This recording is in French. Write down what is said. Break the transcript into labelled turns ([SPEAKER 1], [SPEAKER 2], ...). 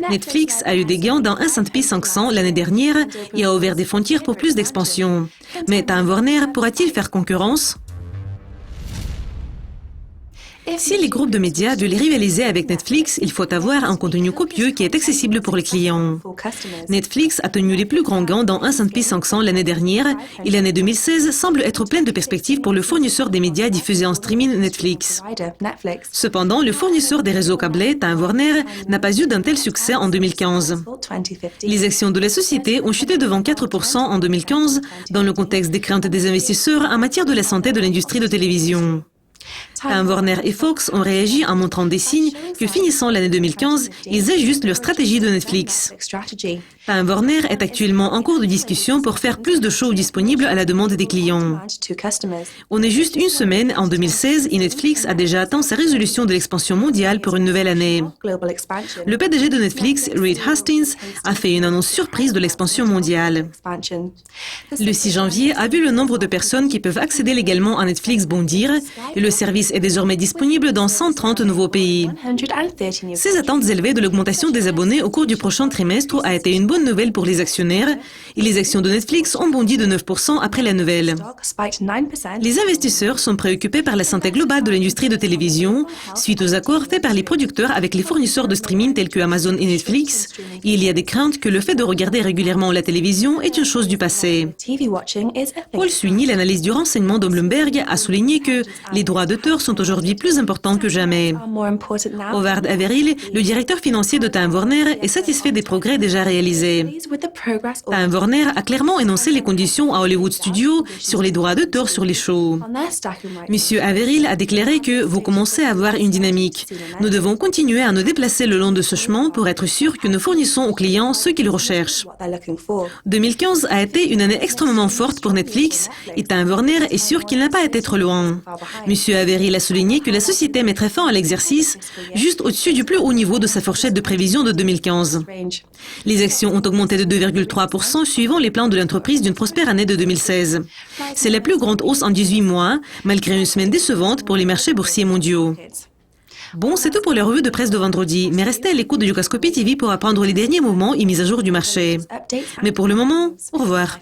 [SPEAKER 1] Netflix a eu des gains dans un S&P 500 l'année dernière et a ouvert des frontières pour plus d'expansion. Mais Time Warner pourra-t-il faire concurrence? Si les groupes de médias veulent rivaliser avec Netflix, il faut avoir un contenu copieux qui est accessible pour les clients. Netflix a tenu les plus grands gains dans un S&P 500 l'année dernière et l'année 2016 semble être pleine de perspectives pour le fournisseur des médias diffusés en streaming Netflix. Cependant, le fournisseur des réseaux câblés, Time Warner, n'a pas eu d'un tel succès en 2015. Les actions de la société ont chuté de 24% en 2015 dans le contexte des craintes des investisseurs en matière de la santé de l'industrie de télévision. Time Warner et Fox ont réagi en montrant des signes que finissant l'année 2015, ils ajustent leur stratégie de Netflix. Time Warner est actuellement en cours de discussion pour faire plus de shows disponibles à la demande des clients. On est juste une semaine en 2016 et Netflix a déjà atteint sa résolution de l'expansion mondiale pour une nouvelle année. Le PDG de Netflix, Reed Hastings, a fait une annonce surprise de l'expansion mondiale. Le 6 janvier a vu le nombre de personnes qui peuvent accéder légalement à Netflix bondir et le service est désormais disponible dans 130 nouveaux pays. Ces attentes élevées de l'augmentation des abonnés au cours du prochain trimestre a été une bonne nouvelle pour les actionnaires et les actions de Netflix ont bondi de 9% après la nouvelle. Les investisseurs sont préoccupés par la santé globale de l'industrie de télévision suite aux accords faits par les producteurs avec les fournisseurs de streaming tels que Amazon et Netflix. Et il y a des craintes que le fait de regarder régulièrement la télévision est une chose du passé. Paul Sweeney, l'analyste du renseignement de Bloomberg, a souligné que les droits d'auteur sont aujourd'hui plus importants que jamais. Howard Averill, le directeur financier de Time Warner, est satisfait des progrès déjà réalisés. Time Warner a clairement énoncé les conditions à Hollywood Studios sur les droits d'auteur sur les shows. Monsieur Averill a déclaré que vous commencez à avoir une dynamique. Nous devons continuer à nous déplacer le long de ce chemin pour être sûrs que nous fournissons aux clients ce qu'ils recherchent. 2015 a été une année extrêmement forte pour Netflix et Time Warner est sûr qu'il n'a pas été trop loin. Monsieur Averill a souligné que la société mettrait fin à l'exercice juste au-dessus du plus haut niveau de sa fourchette de prévision de 2015. Les actions ont augmenté de 2,3% suivant les plans de l'entreprise d'une prospère année de 2016. C'est la plus grande hausse en 18 mois, malgré une semaine décevante pour les marchés boursiers mondiaux. Bon, c'est tout pour la revue de presse de vendredi, mais restez à l'écoute de Yucascopy TV pour apprendre les derniers mouvements et mises à jour du marché. Mais pour le moment, au revoir.